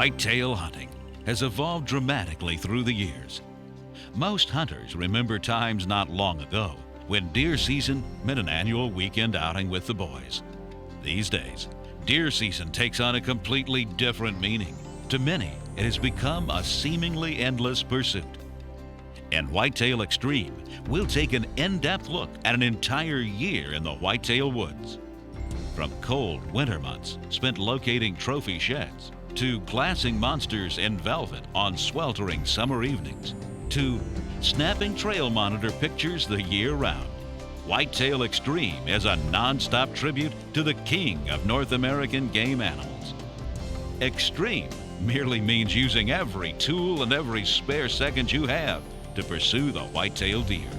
Whitetail hunting has evolved dramatically through the years. Most hunters remember times not long ago when deer season meant an annual weekend outing with the boys. These days, deer season takes on a completely different meaning. To many, it has become a seemingly endless pursuit. In Whitetail Extreme, we'll take an in-depth look at an entire year in the whitetail woods. From cold winter months spent locating trophy sheds, to glassing monsters in velvet on sweltering summer evenings, to snapping trail monitor pictures the year round, Whitetail Extreme is a non-stop tribute to the king of North American game animals. Extreme merely means using every tool and every spare second you have to pursue the whitetail deer.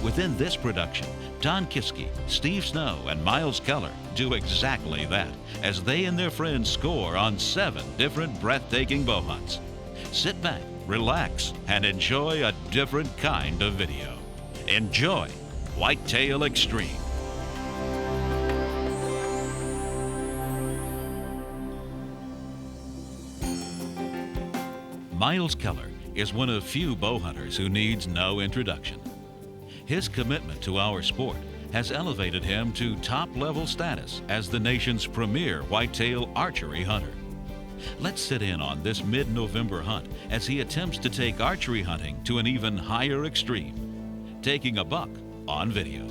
Within this production, Don Kisky, Steve Snow, and Myles Keller do exactly that as they and their friends score on 7 different breathtaking bow hunts. Sit back, relax, and enjoy a different kind of video. Enjoy Whitetail Extreme. Myles Keller is one of few bow hunters who needs no introduction. His commitment to our sport has elevated him to top-level status as the nation's premier whitetail archery hunter. Let's sit in on this mid-November hunt as he attempts to take archery hunting to an even higher extreme, taking a buck on video.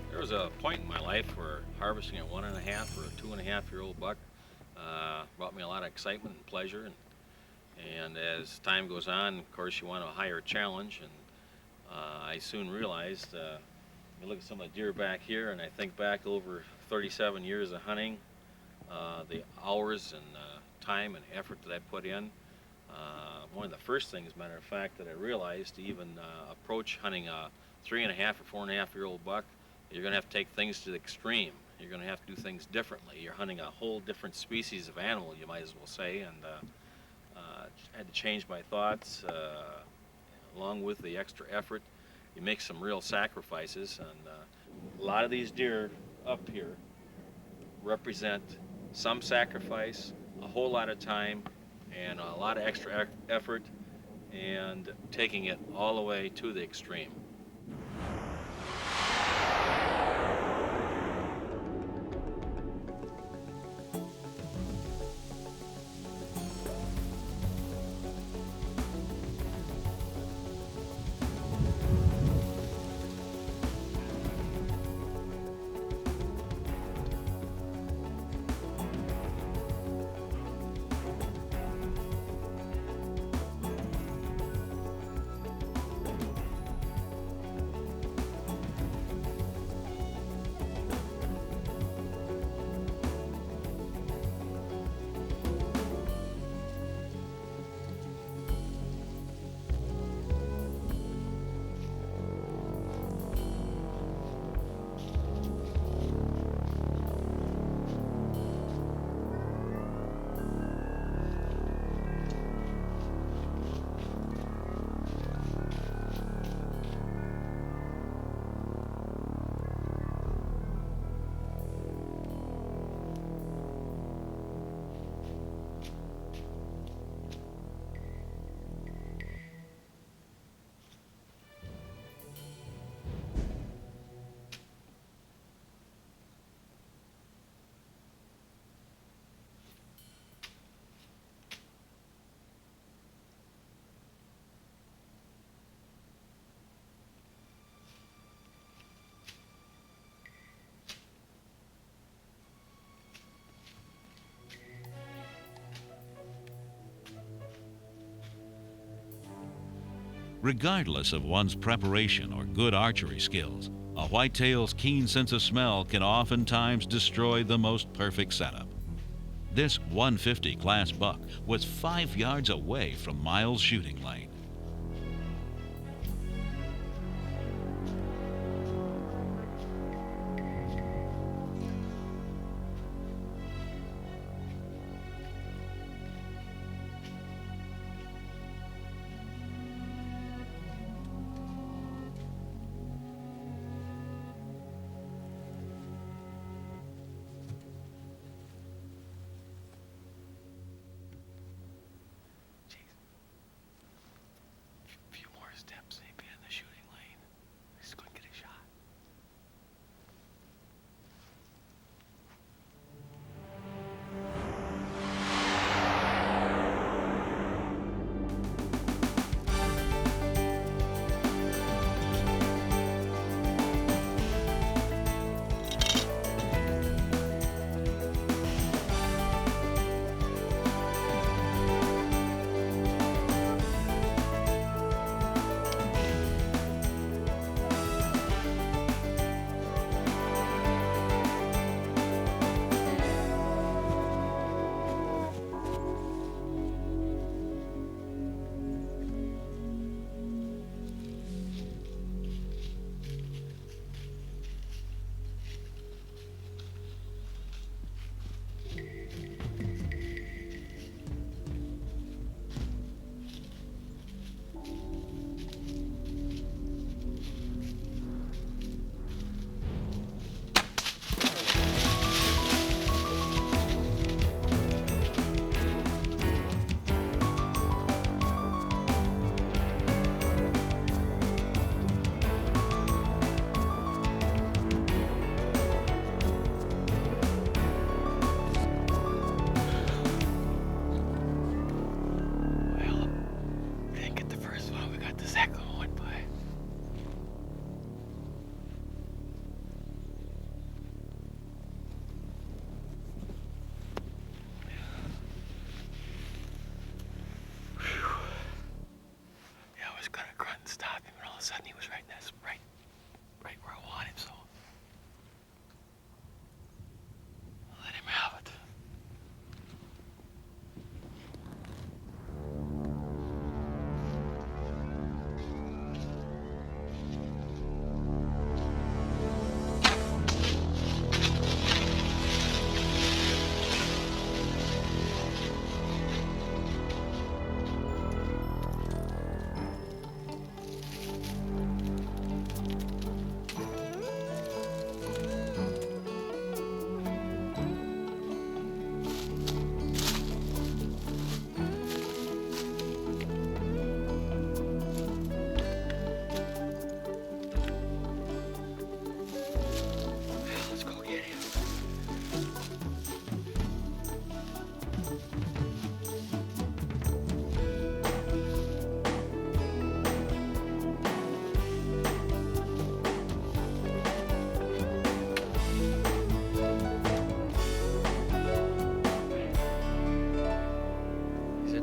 There was a point in my life where harvesting a 1.5 or a 2.5-year-old buck brought me a lot of excitement and pleasure. And as time goes on, of course, you want a higher challenge. And I soon realized, you look at some of the deer back here, and I think back over 37 years of hunting, the hours and time and effort that I put in. One of the first things, matter of fact, that I realized to even approach hunting a 3.5 or 4.5-year-old buck, you're going to have to take things to the extreme. You're going to have to do things differently. You're hunting a whole different species of animal, you might as well say, and had to change my thoughts. Along with the extra effort, you make some real sacrifices, and a lot of these deer up here represent some sacrifice, a whole lot of time, and a lot of extra effort, and taking it all the way to the extreme. Regardless of one's preparation or good archery skills, a whitetail's keen sense of smell can oftentimes destroy the most perfect setup. This 150 class buck was 5 yards away from Myles' shooting lane. Steps, he'd be in the shooting lane. He just couldn't get a shot. Sudden he was right there, right where I want him, so I let him have it.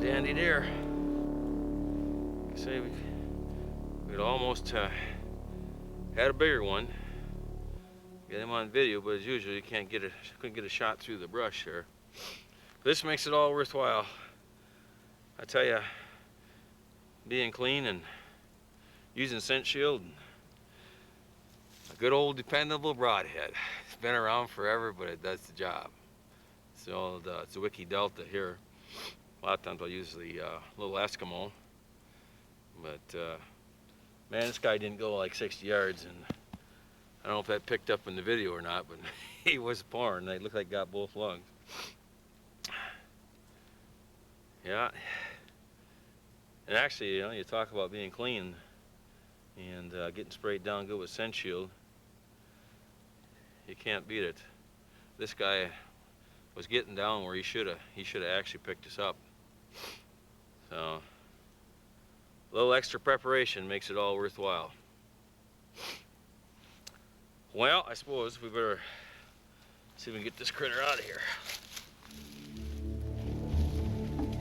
Dandy deer. Say we'd almost had a bigger one. Get him on video, but as usual, you couldn't get a shot through the brush there. This makes it all worthwhile. I tell you, being clean and using scent shield, and a good old dependable broadhead. It's been around forever, but it does the job. So it's a Wiki Delta here. A lot of times I'll use the little Eskimo, but man, this guy didn't go like 60 yards, and I don't know if that picked up in the video or not, but he was pouring. They looked like he got both lungs. Yeah, and actually, you know, you talk about being clean and getting sprayed down good with scent shield. You can't beat it. This guy was getting down where he should have actually picked us up. So a little extra preparation makes it all worthwhile. Well, I suppose we better see if we can get this critter out of here.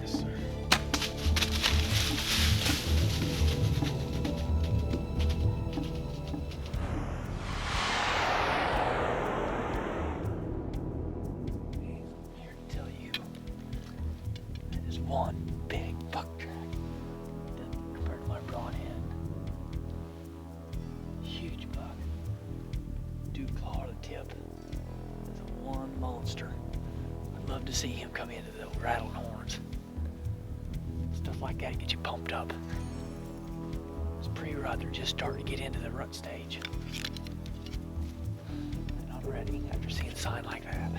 Yes, sir. one big buck track compared to my broadhead. Huge buck. Dew claw to the tip. That's one monster. I'd love to see him come into the rattled horns. Stuff like that gets you pumped up. It's pre-rut, they're just starting to get into the rut stage. And I'm ready after seeing a sign like that.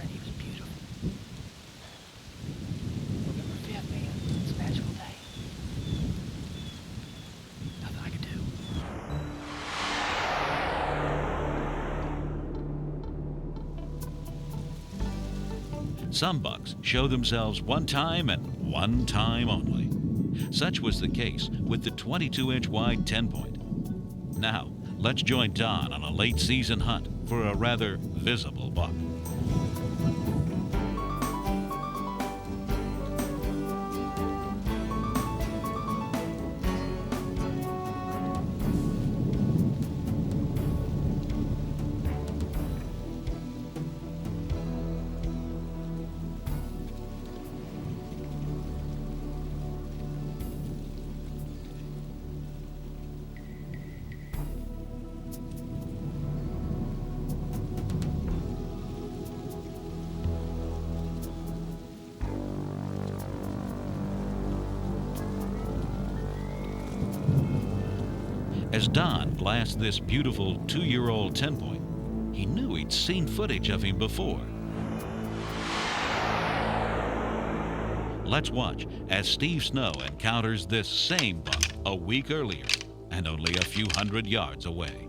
And he was beautiful. November 5th, man. It's a magical day. Nothing I could do. Some bucks show themselves one time and one time only. Such was the case with the 22-inch wide 10-point. Now, let's join Don on a late season hunt for a rather visible buck. As Don glassed this beautiful 2-year-old 10-point, he knew he'd seen footage of him before. Let's watch as Steve Snow encounters this same buck a week earlier and only a few hundred yards away.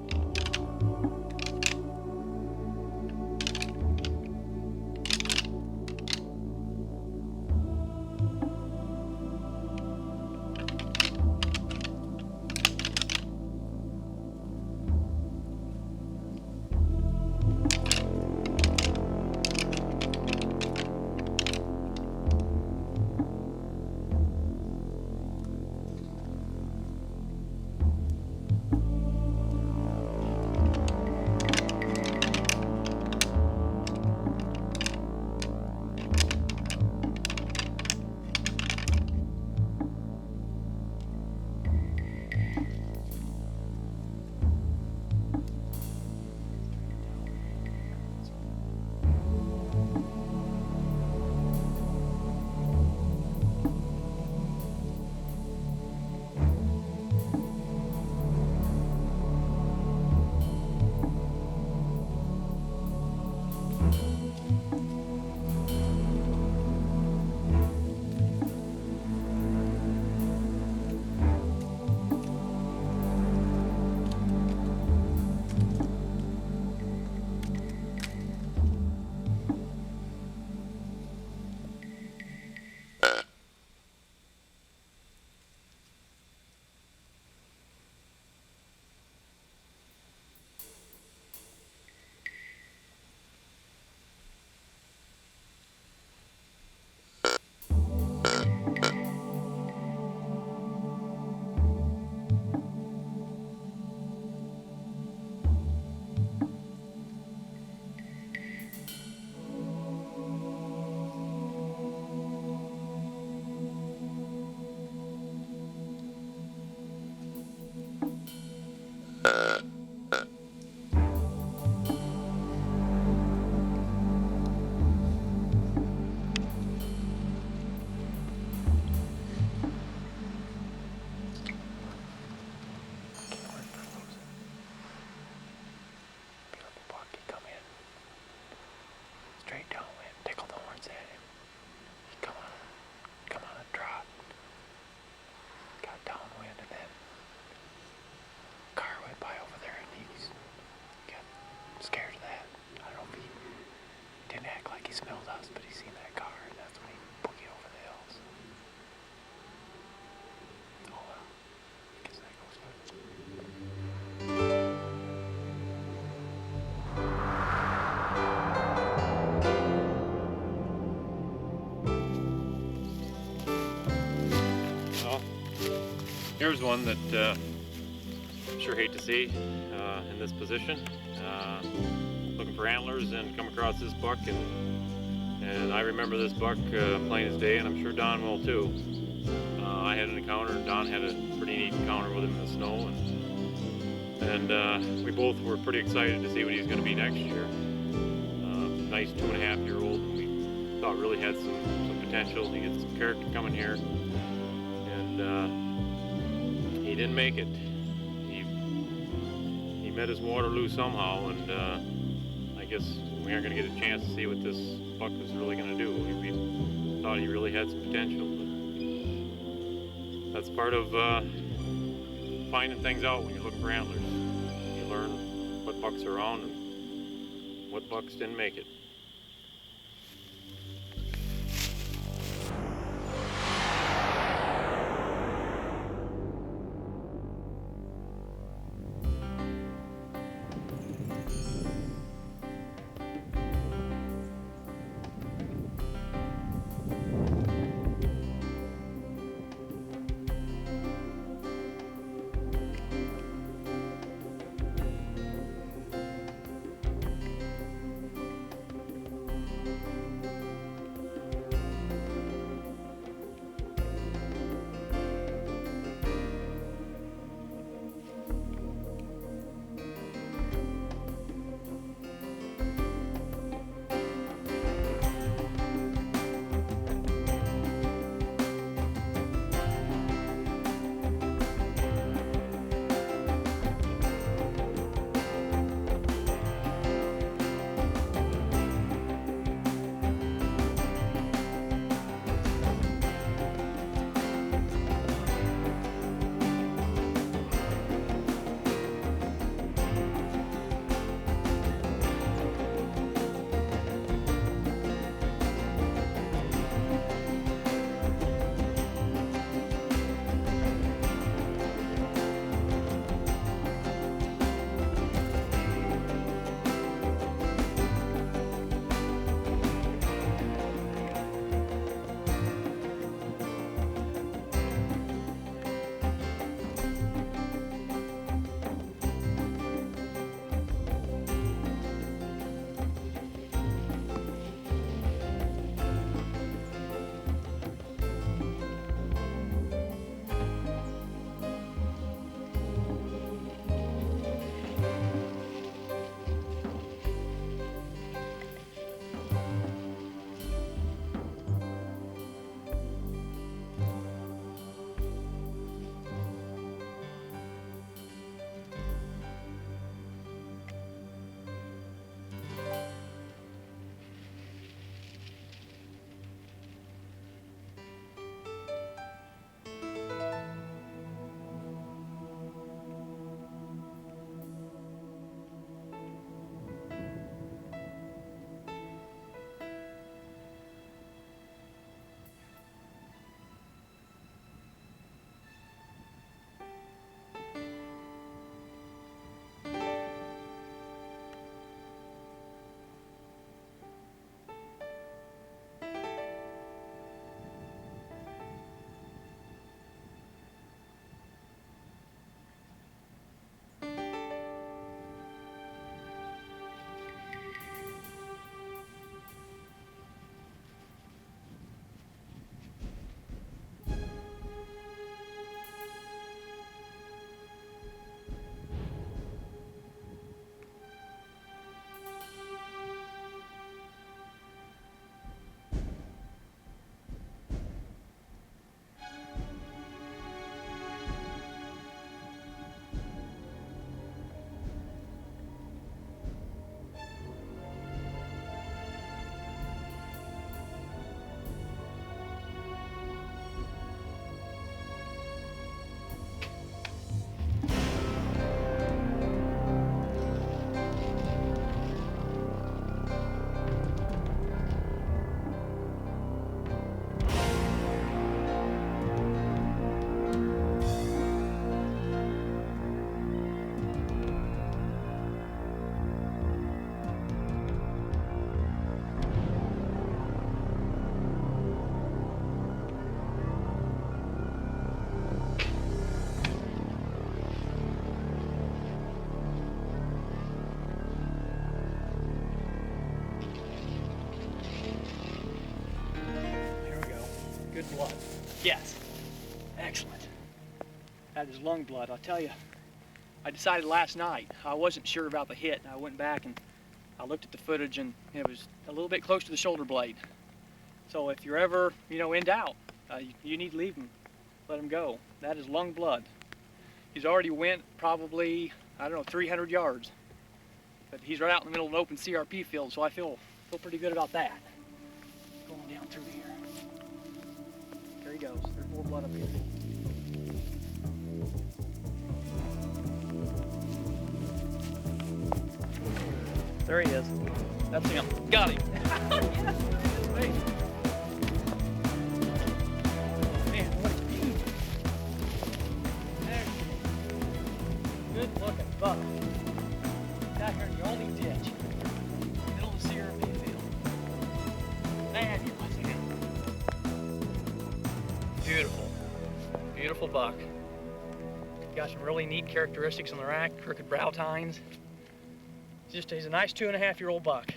Here's one that sure hate to see in this position. Looking for antlers and come across this buck, and I remember this buck plain as day, and I'm sure Don will too. I had an encounter, and Don had a pretty neat encounter with him in the snow, and we both were pretty excited to see what he was going to be next year. Nice 2.5-year-old, and we thought really had some potential. He had some character coming here, and he didn't make it. He met his Waterloo somehow, and I guess we aren't going to get a chance to see what this buck was really going to do. We thought he really had some potential, but that's part of finding things out when you're looking for antlers. You learn what bucks are on and what bucks didn't make it. blood. Yes. Excellent. That is lung blood, I'll tell you. I decided last night, I wasn't sure about the hit, and I went back and I looked at the footage, and it was a little bit close to the shoulder blade. So if you're ever, in doubt, you need to leave him, let him go. That is lung blood. He's already went probably, 300 yards. But he's right out in the middle of an open CRP field, so I feel pretty good about that. Going down through here. There he goes. There's more blood up here. There he is. That's him. Got him. Yes. Hey. Man, what a beauty. There. Good looking buck. Out here in the only ditch. Middle of the CRP field. Man, he was in. Beautiful. Beautiful buck. Got some really neat characteristics on the rack, crooked brow tines. He's a nice 2.5-year-old buck.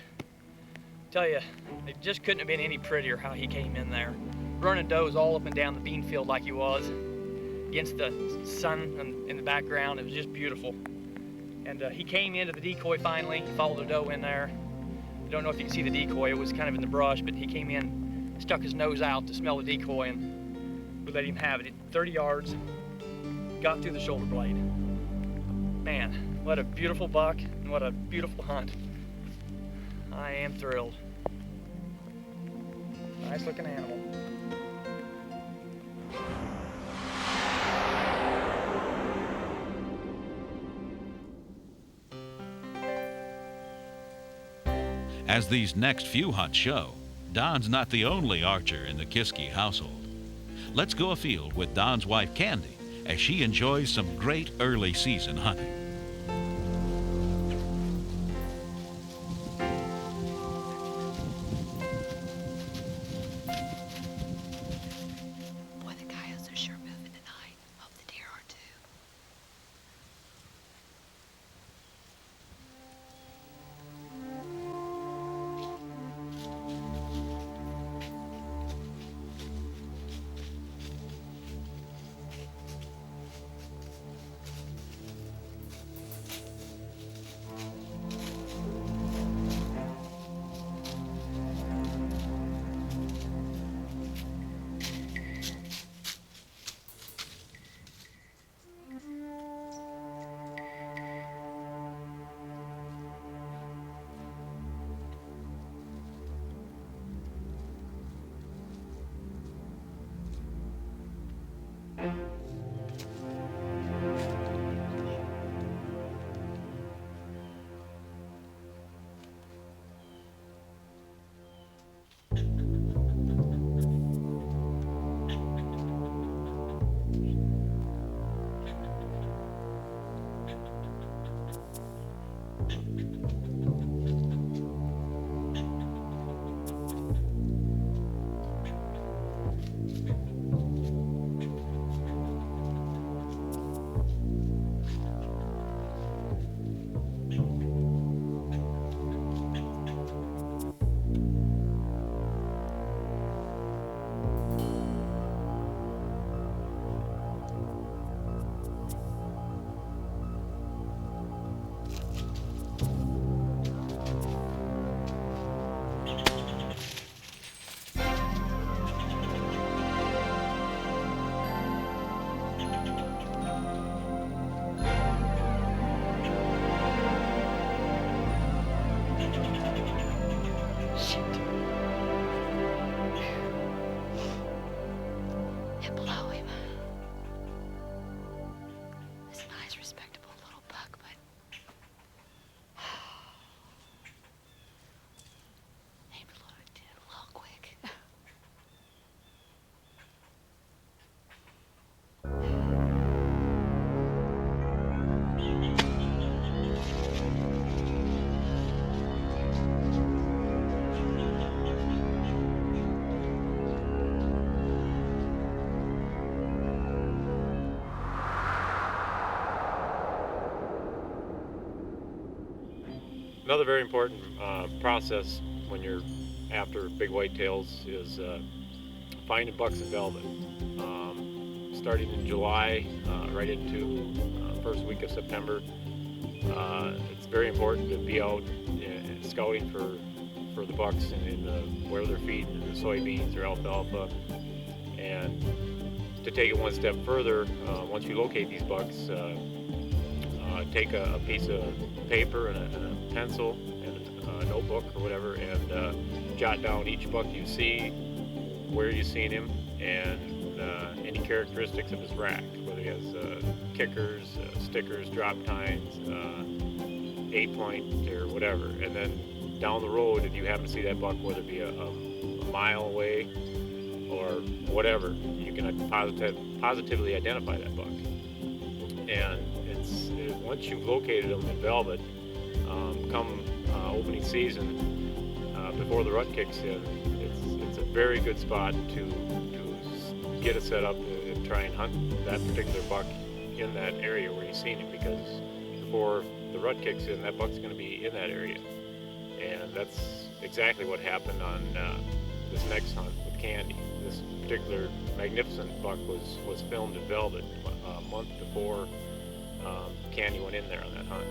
Tell you, it just couldn't have been any prettier how he came in there. Running does all up and down the bean field like he was, against the sun in the background. It was just beautiful. And he came into the decoy finally. He followed the doe in there. I don't know if you can see the decoy. It was kind of in the brush, but he came in, stuck his nose out to smell the decoy, and we let him have it. 30 yards, got through the shoulder blade. Man. What a beautiful buck, and what a beautiful hunt. I am thrilled. Nice looking animal. As these next few hunts show, Don's not the only archer in the Kisky household. Let's go afield with Don's wife Candy as she enjoys some great early season hunting. Another very important process when you're after big whitetails is finding bucks in velvet. Starting in July, right into first week of September, it's very important to be out and scouting for the bucks in where they're feeding, the soybeans or alfalfa. And to take it one step further, once you locate these bucks, take a piece of paper and a pencil and a notebook or whatever, and jot down each buck you see, where you've seen him, and any characteristics of his rack, whether he has kickers, stickers, drop tines, 8-point or whatever. And then down the road, if you happen to see that buck, whether it be a mile away or whatever, you can positively identify that buck. And once you've located them in velvet, come opening season, before the rut kicks in, it's a very good spot to get it set up and try and hunt that particular buck in that area where you've seen him, because before the rut kicks in, that buck's going to be in that area. And that's exactly what happened on this next hunt with Candy. This particular magnificent buck was filmed in velvet a month before Candy went in there on that hunt.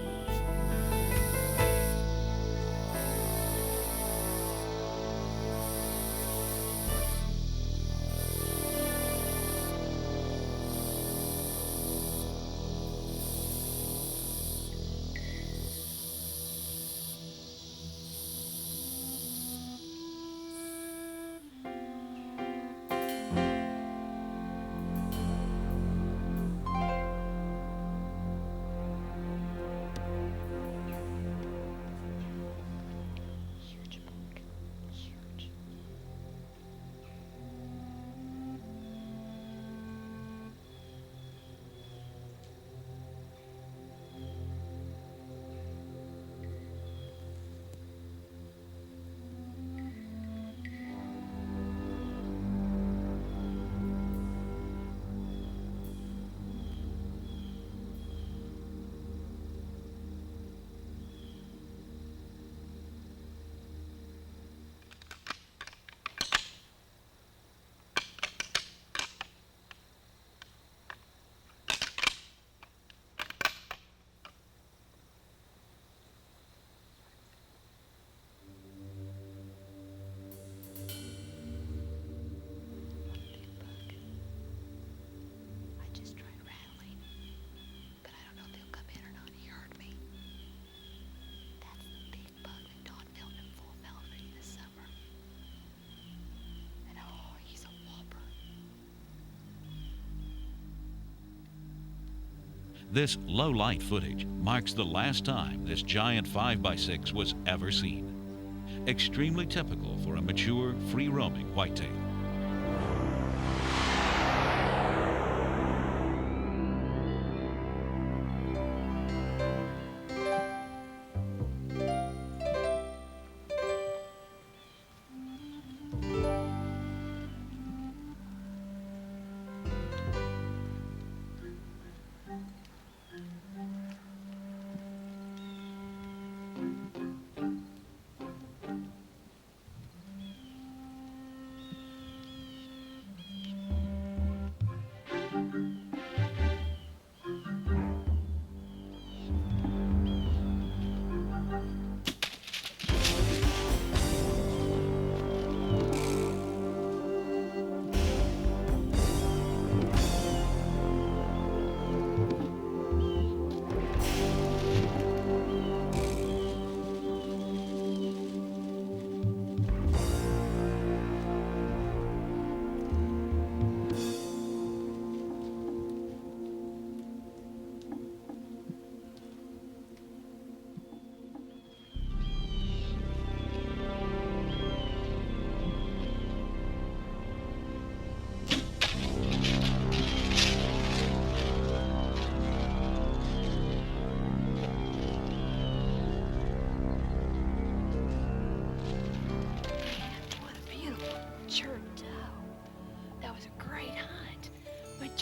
This low-light footage marks the last time this giant 5x6 was ever seen. Extremely typical for a mature, free-roaming whitetail.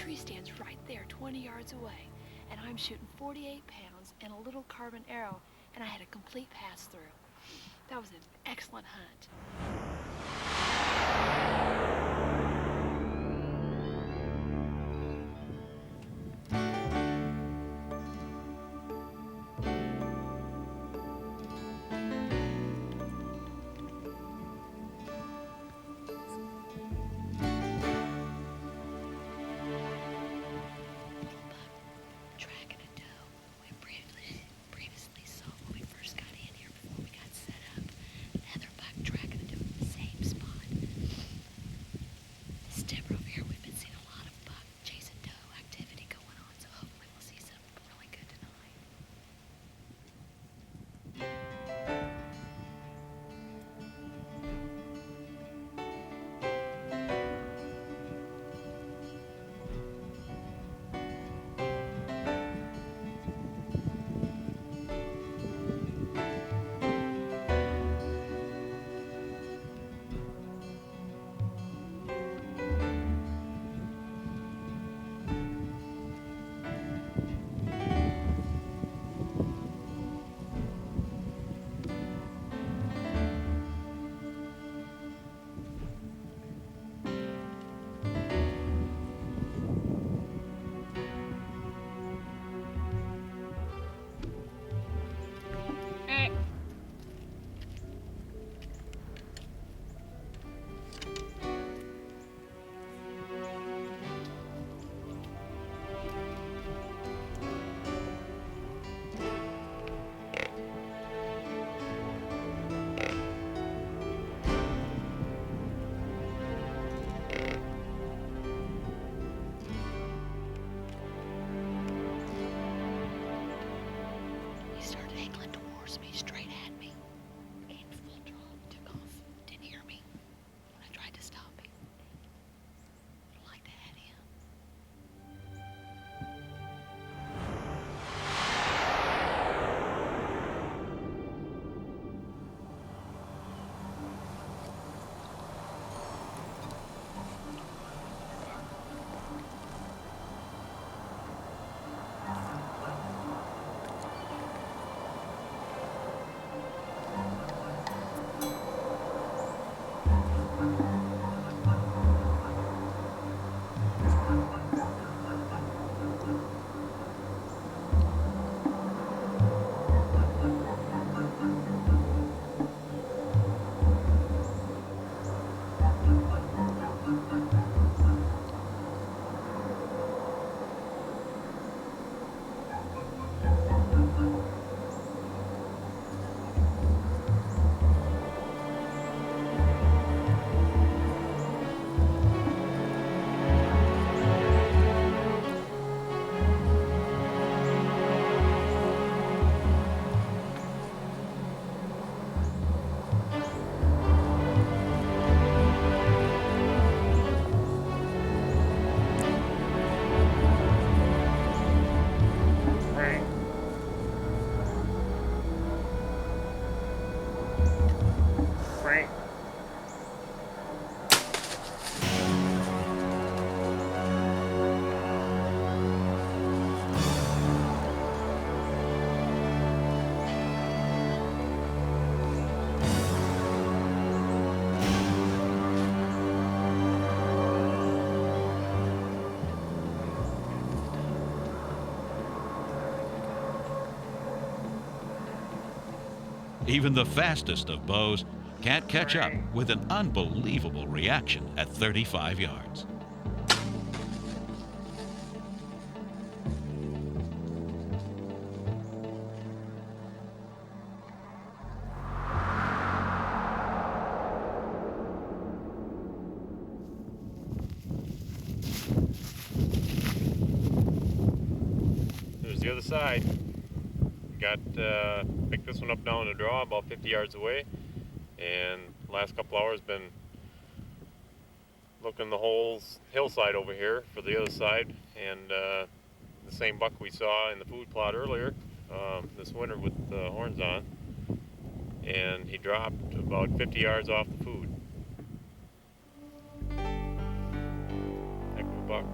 tree stands right there 20 yards away, and I'm shooting 48 pounds and a little carbon arrow, and I had a complete pass-through. That was an excellent hunt. Frank. Even the fastest of bows can't catch up with an unbelievable reaction at 35 yards. There's the other side. Picked this one up down the draw about 50 yards away, and the last couple hours been looking the whole hillside over here for the other side, and the same buck we saw in the food plot earlier this winter with the horns on, and he dropped about 50 yards off the food. Heck of a buck.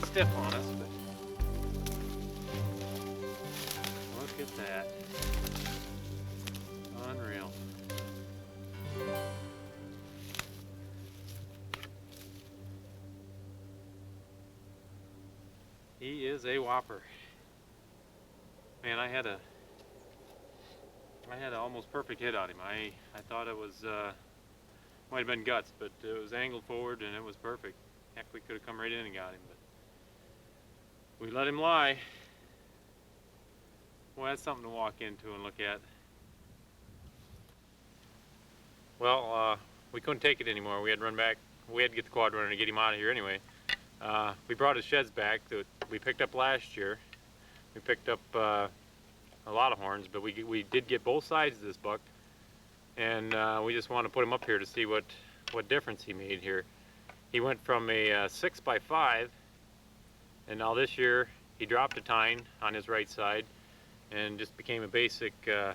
bit stiff on us, but look at that. Unreal. He is a whopper. Man, I had a almost perfect hit on him. I thought it was might have been guts, but it was angled forward and it was perfect. Heck, we could have come right in and got him, but we let him lie. Well, that's something to walk into and look at. Well, we couldn't take it anymore. We had to run back. We had to get the quad runner to get him out of here anyway. We brought his sheds back that we picked up last year. We picked up a lot of horns, but we did get both sides of this buck, and we just want to put him up here to see what difference he made here. He went from a 6x5, and now this year he dropped a tine on his right side and just became a basic a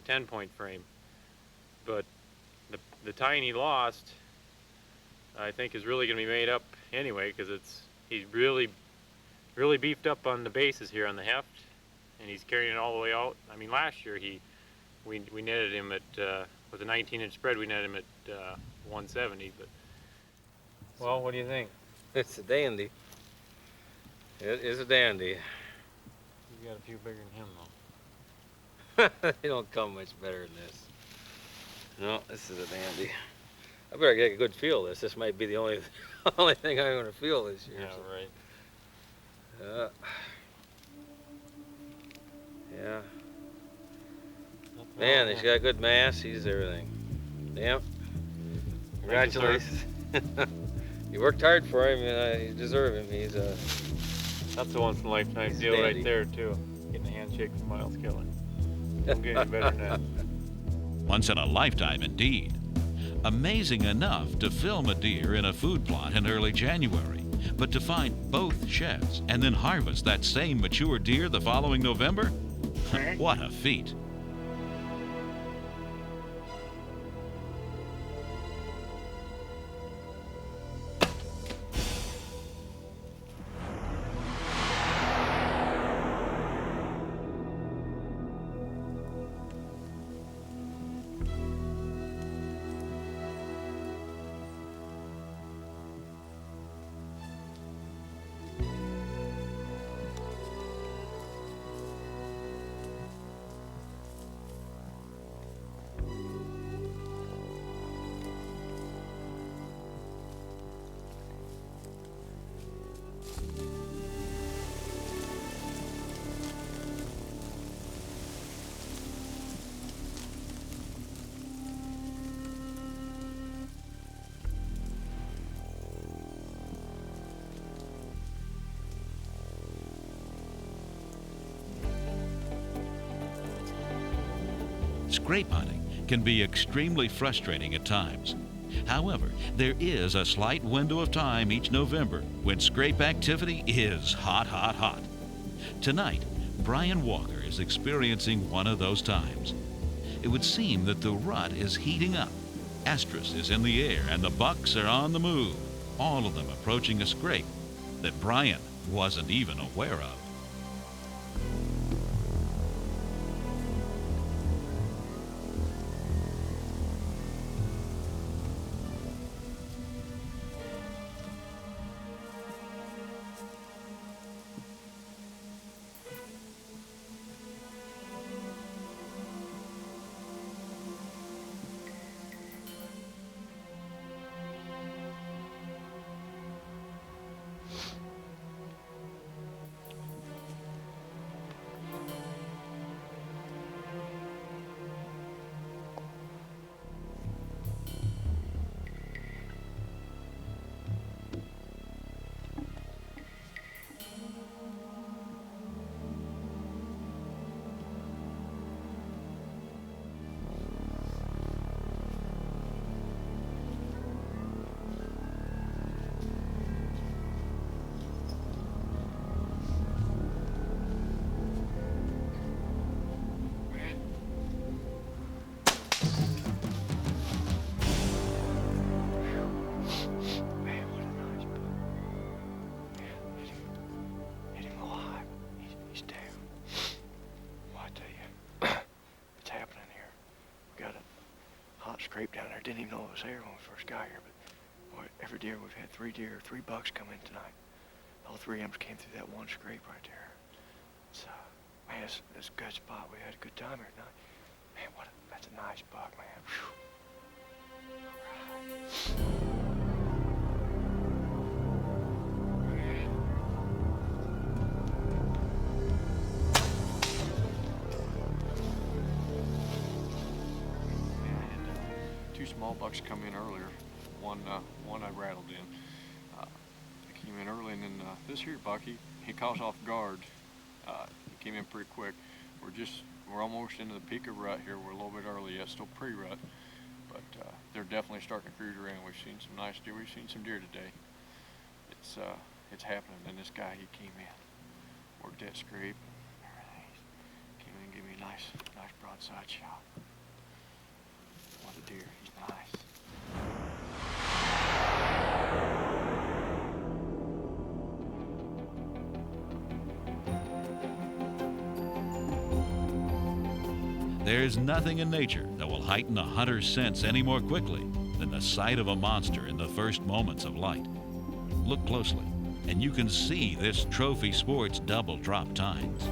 10-point frame. But the tine he lost, I think, is really going to be made up anyway, because he's really beefed up on the bases here on the heft, and he's carrying it all the way out. I mean, last year we netted him at with a 19-inch spread. We netted him at 170. But well, what do you think? It's a dandy. It is a dandy. You got a few bigger than him though. They don't come much better than this. No, this is a dandy. I better get a good feel of this. This might be the only thing I'm going to feel this year. Yeah, so. right. Yeah. Man, he's got good mass. He's everything. Damn. Congratulations. You worked hard for him, and you deserve him. He's a. That's a once-in-a-lifetime deal dandy. right there too. Getting a handshake from Myles Keller. Don't get any better than that. Once in a lifetime indeed. Amazing enough to film a deer in a food plot in early January, but to find both sheds and then harvest that same mature deer the following November? What a feat. Scrape hunting can be extremely frustrating at times. However, there is a slight window of time each November when scrape activity is hot, hot, hot. Tonight, Brian Walker is experiencing one of those times. It would seem that the rut is heating up. Estrus is in the air and the bucks are on the move, all of them approaching a scrape that Brian wasn't even aware of. scrape down there. Didn't even know it was there when we first got here, but boy, every deer, we've had 3 bucks come in tonight. All 3 of them came through that one scrape right there. It's, man, it's a good spot. We had a good time here tonight. Man, that's a nice buck, man. Whew. Small bucks come in earlier. One I rattled in. He came in early, and then this here buck, he caught off guard. He came in pretty quick. We're almost into the peak of rut here. We're a little bit early yet, still pre-rut, but they're definitely starting to cruise around. We've seen some nice deer. We've seen some deer today. It's happening. And this guy, he came in, worked that scrape, everything. Came in and gave me a nice broadside shot. What a deer. He's nice. There's nothing in nature that will heighten a hunter's sense any more quickly than the sight of a monster in the first moments of light. Look closely, and you can see this trophy sport's double drop tines.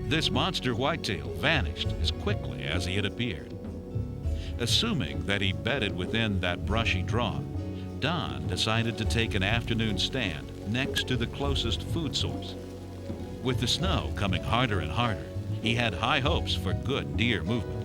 This monster whitetail vanished as quickly as he had appeared. Assuming that he bedded within that brushy draw, Don decided to take an afternoon stand next to the closest food source. With the snow coming harder and harder, he had high hopes for good deer movement.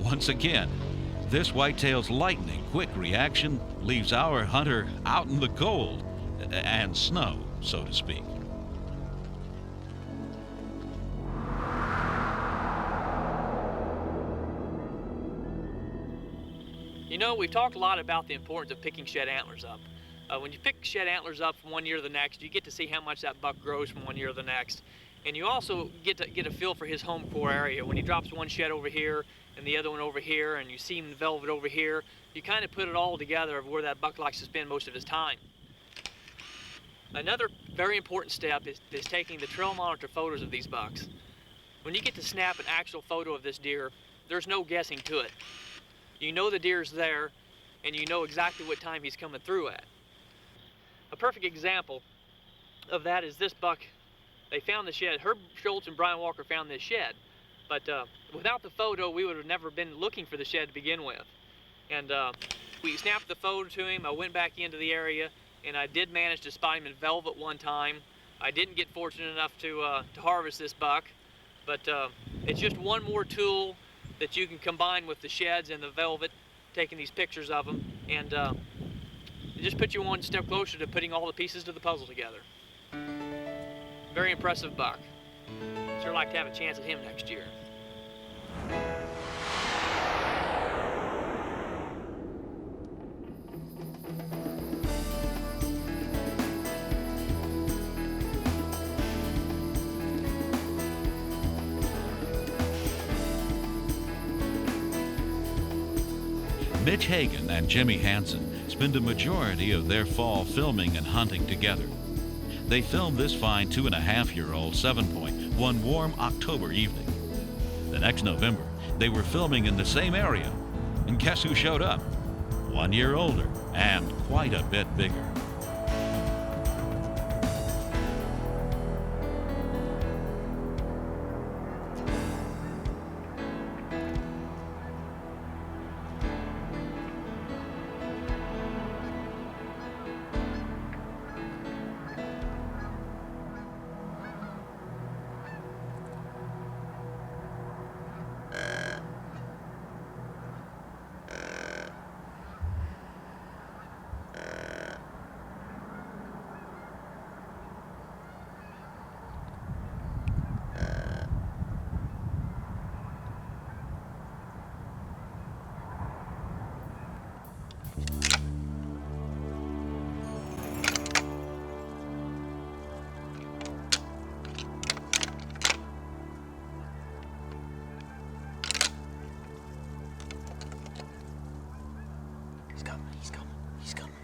Once again, this whitetail's lightning quick reaction leaves our hunter out in the cold and snow, so to speak. You know, we've talked a lot about the importance of picking shed antlers up. When you pick shed antlers up from one year to the next, you get to see how much that buck grows from one year to the next. And you also get a feel for his home core area. When he drops one shed over here and the other one over here, and you see him in velvet over here, you kind of put it all together of where that buck likes to spend most of his time. Another very important step is taking the trail monitor photos of these bucks. When you get to snap an actual photo of this deer, there's no guessing to it. You know the deer's there, and you know exactly what time he's coming through at. A perfect example of that is this buck. They found the shed. Herb Schultz and Brian Walker found this shed, but without the photo, we would have never been looking for the shed to begin with. And we snapped the photo to him. I went back into the area, and I did manage to spot him in velvet one time. I didn't get fortunate enough to harvest this buck, but it's just one more tool that you can combine with the sheds and the velvet, taking these pictures of them, and it just puts you one step closer to putting all the pieces to the puzzle together. Very impressive buck. Sure like to have a chance at him next year. Mitch Hagan and Jimmy Hansen spend a majority of their fall filming and hunting together. They filmed this fine 2.5-year-old 7-point one warm October evening. The next November, they were filming in the same area. And guess who showed up? 1 year older and quite a bit bigger. He's coming.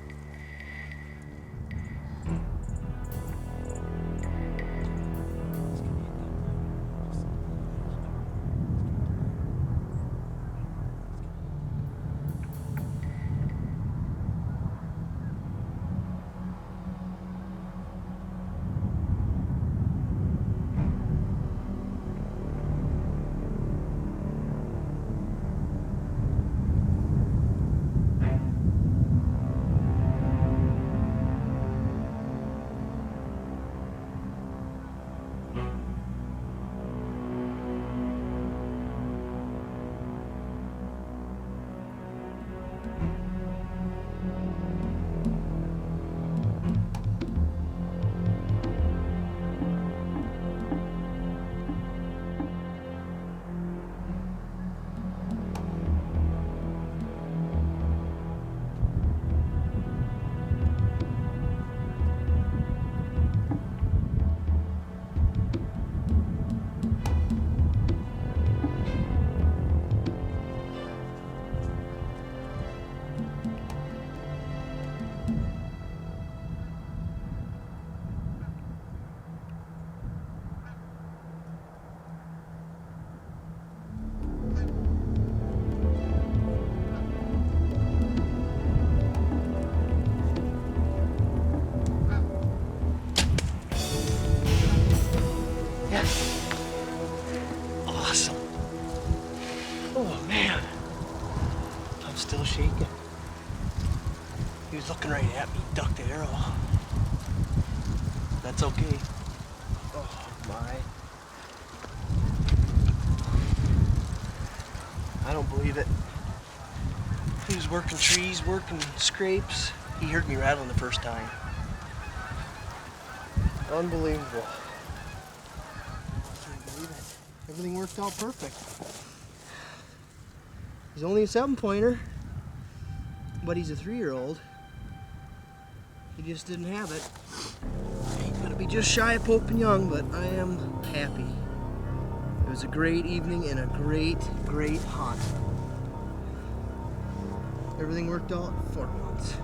Awesome. Oh man, I'm still shaking. He was looking right at me, ducked the arrow. That's okay. Oh my. I don't believe it. He was working trees, working scrapes. He heard me rattling the first time. Unbelievable. Can't believe it. Everything worked out perfect. He's only a 7-pointer, but he's a 3-year-old. He just didn't have it. He's gonna be just shy of Pope and Young, but I am happy. It was a great evening and a great, great hunt. Everything worked out for once.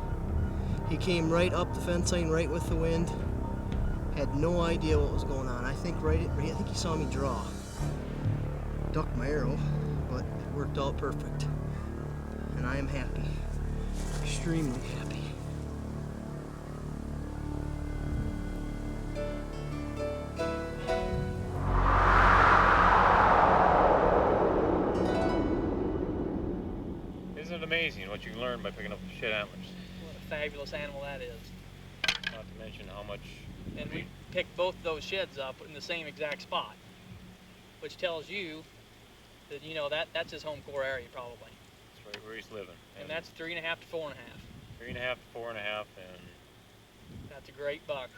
He came right up the fence line, right with the wind. Had no idea what was going on. I think he saw me draw. Ducked my arrow, but it worked out perfect. And I am happy. Extremely happy. Isn't it amazing what you can learn by picking up shed antlers? What a fabulous animal that is. Not to mention how much. And we picked both those sheds up in the same exact spot, which tells you that, you know, that's his home core area probably. That's right where he's living. And that's 3.5 to 4.5. 3.5 to 4.5, and That's a great buck.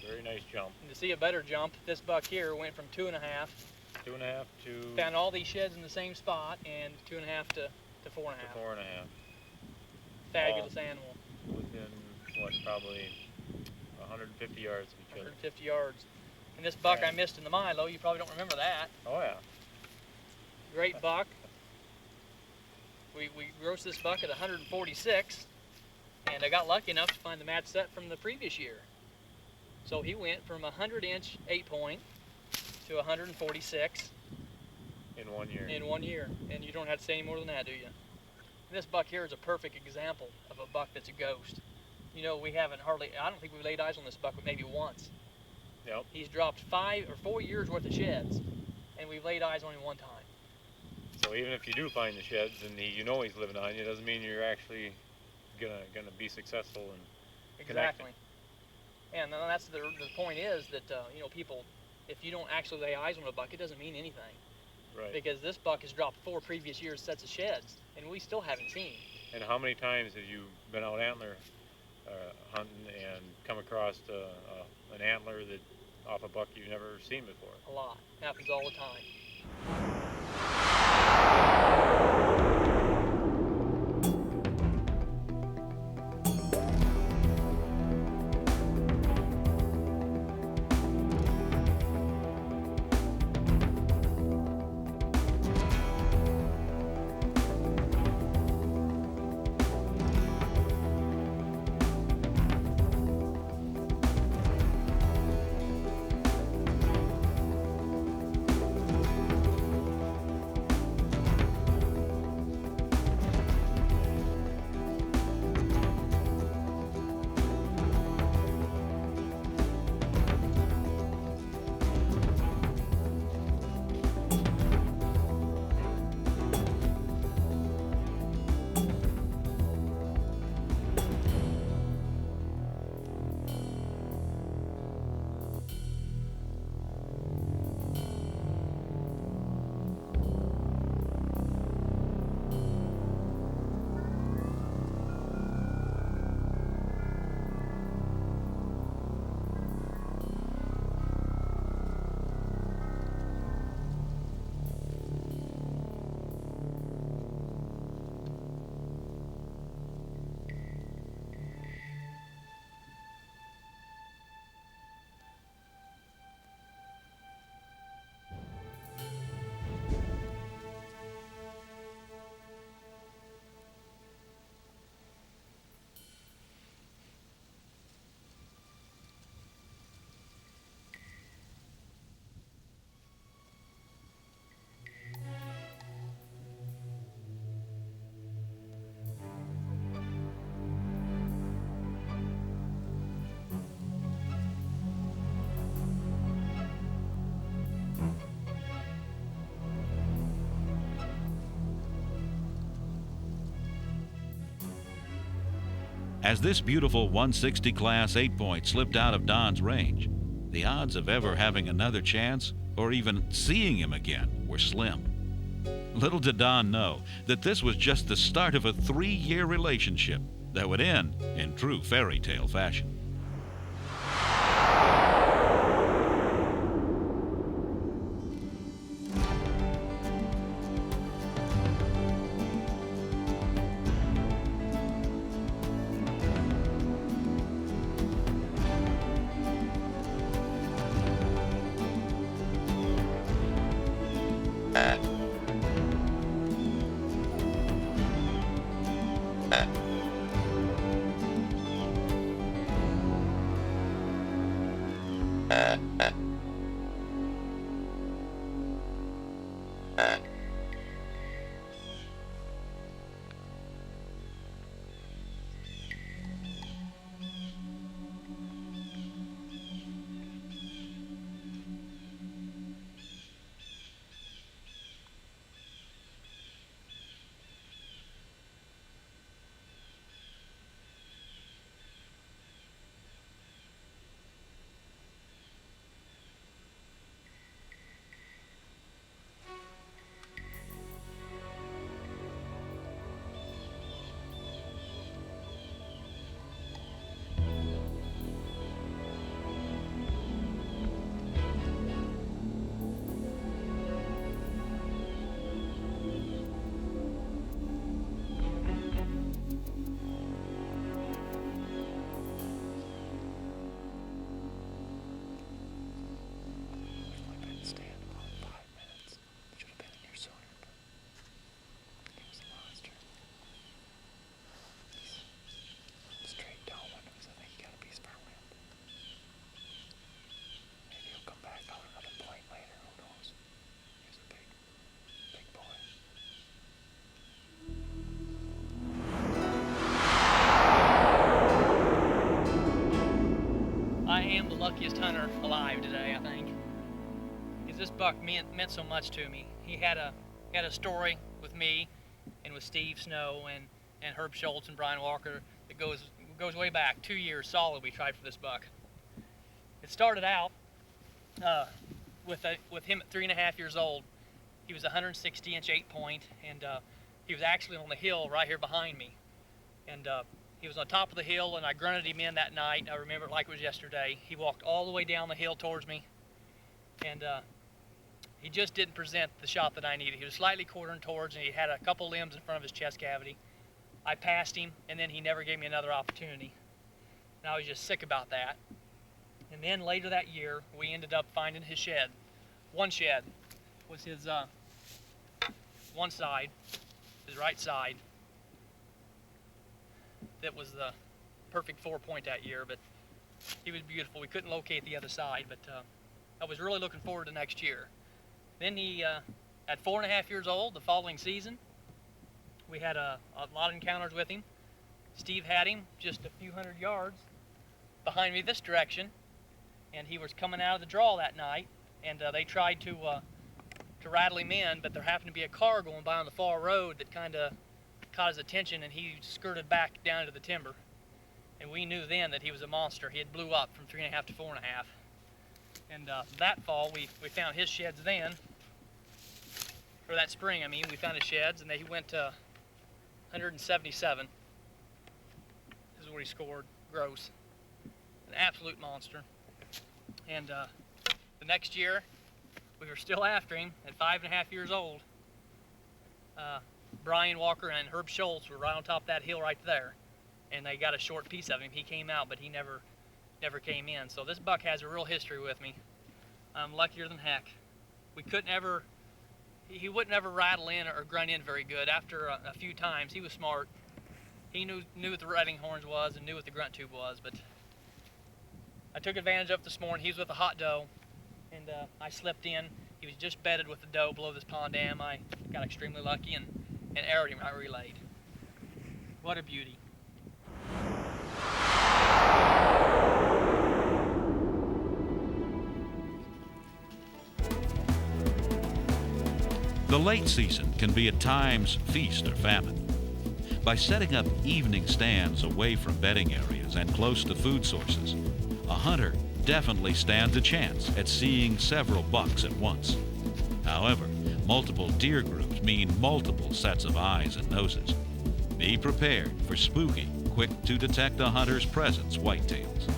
very nice jump. And to see a better jump, this buck here went from 2.5. 2.5 to Found all these sheds in the same spot, and 2.5 to 4.5. 4.5. Fabulous animal. Within what, probably 150 yards of each other. 150 yards. And this buck I missed in the Milo, you probably don't remember that. Oh yeah. Great buck. We grossed this buck at 146, and I got lucky enough to find the match set from the previous year. So he went from a 100-inch 8-point to 146 In 1 year. in 1 year. And you don't have to say any more than that, do you? And this buck here is a perfect example of a buck that's a ghost. You know, we haven't hardly, I don't think we've laid eyes on this buck but maybe once. Yep. He's dropped 5 or 4 years worth of sheds, and we've laid eyes on him one time. So even if you do find the sheds and you know he's living on you, doesn't mean you're actually gonna be successful in Exactly. And then that's the point is that, you know, people, if you don't actually lay eyes on a buck, it doesn't mean anything. Right. Because this buck has dropped 4 previous years' sets of sheds, and we still haven't seen. And how many times have you been out antler hunting and come across an antler that off a buck you've never seen before? A lot. Happens all the time. As this beautiful 160 class 8-point slipped out of Don's range, the odds of ever having another chance or even seeing him again were slim. Little did Don know that this was just the start of a 3-year relationship that would end in true fairy tale fashion. Luckiest hunter alive today, I think, because this buck meant so much to me. He had a story with me and with Steve Snow and Herb Schultz and Brian Walker that goes way back 2 years solid. We tried for this buck. It started out with him at 3.5 years old. He was a 160-inch 8-point, and he was actually on the hill right here behind me. And he was on top of the hill, and I grunted him in that night. I remember it like it was yesterday. He walked all the way down the hill towards me, and he just didn't present the shot that I needed. He was slightly quartering towards, and he had a couple limbs in front of his chest cavity. I passed him, and then he never gave me another opportunity. And I was just sick about that. And then later that year, we ended up finding his shed. One shed was his one side, his right side. That was the perfect 4-point that year, but he was beautiful. We couldn't locate the other side, but I was really looking forward to next year. Then he, at 4.5 years old, the following season, we had a lot of encounters with him. Steve had him just a few hundred yards behind me this direction, and he was coming out of the draw that night, and they tried to rattle him in, but there happened to be a car going by on the far road that kind of caught his attention, and he skirted back down into the timber. And we knew then that he was a monster. He had blew up from 3.5 to 4.5. And that fall, we found his sheds then, or that spring, I mean, we found his sheds, and he went to 177. This is what he scored, gross. An absolute monster. And the next year, we were still after him at 5.5 years old. Brian Walker and Herb Schultz were right on top of that hill right there, and they got a short piece of him. He came out, but he never came in. So this buck has a real history with me. I'm luckier than heck. He wouldn't ever rattle in or grunt in very good. After a few times, he was smart. He knew what the riding horns was and knew what the grunt tube was, but I took advantage of it this morning. He was with a hot doe, and I slipped in. He was just bedded with the doe below this pond dam. I got extremely lucky and arrowed him. I relayed. What a beauty. The late season can be at times feast or famine. By setting up evening stands away from bedding areas and close to food sources, a hunter definitely stands a chance at seeing several bucks at once. However, Multiple deer groups mean multiple sets of eyes and noses. Be prepared for spooky, quick-to-detect a hunter's presence whitetails.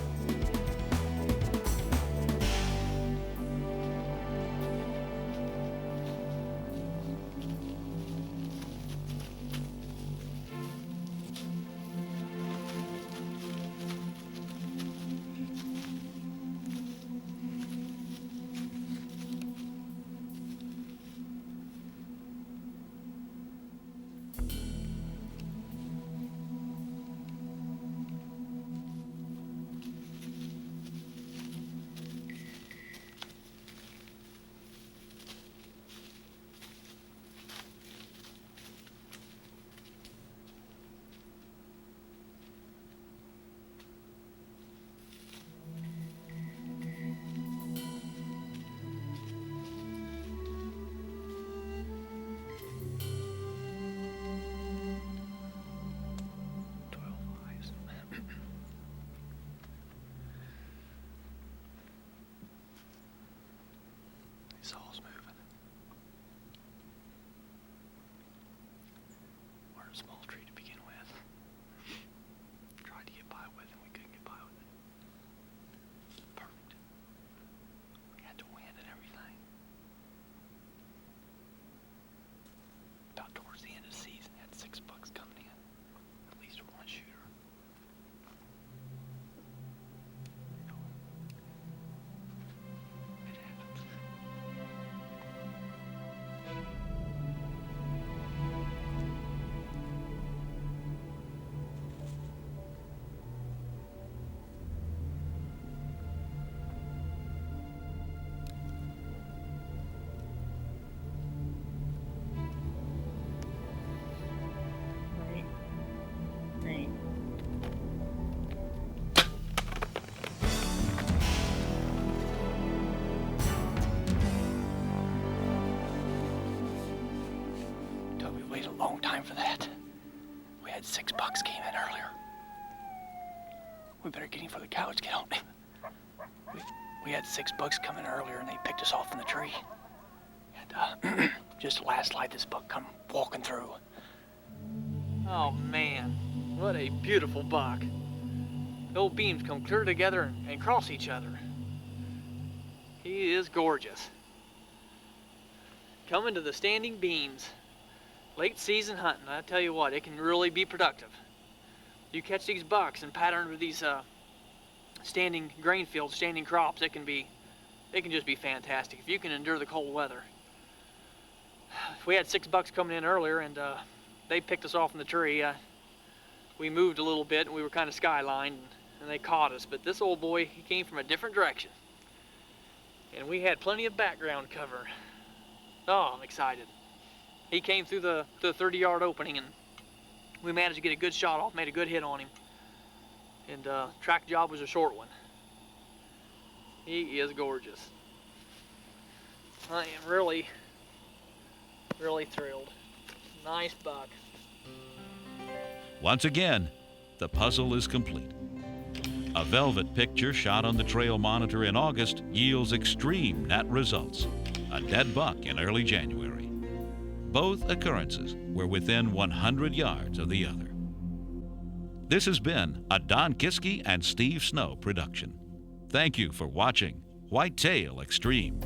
Saw's moving. We're in a small tree to begin with. Tried to get by with it, and we couldn't get by with it. Perfect. We had the wind and everything. About towards the end of the season, had 6 bucks coming in. At least one shooter. It happens. Toby waited a long time for that. We had 6 bucks came in earlier. We better get him before the cowards get on him. We had 6 bucks come in earlier and they picked us off in the tree. And just last light, this buck come walking through. Oh man, what a beautiful buck. The old beams come clear together and cross each other. He is gorgeous. Coming to the standing beams. Late season hunting, I tell you what, it can really be productive. You catch these bucks and pattern with these standing grain fields, standing crops, it can just be fantastic if you can endure the cold weather. We had 6 bucks coming in earlier and they picked us off in the tree. We moved a little bit and we were kind of skylined and they caught us, but this old boy, he came from a different direction. And we had plenty of background cover. Oh, I'm excited. He came through the 30-yard opening and we managed to get a good shot off, made a good hit on him. And track job was a short one. He is gorgeous. I am really, really thrilled. Nice buck. Once again, the puzzle is complete. A velvet picture shot on the trail monitor in August yields extreme net results. A dead buck in early January. Both occurrences were within 100 yards of the other. This has been a Don Kisky and Steve Snow production. Thank you for watching Whitetail Extreme.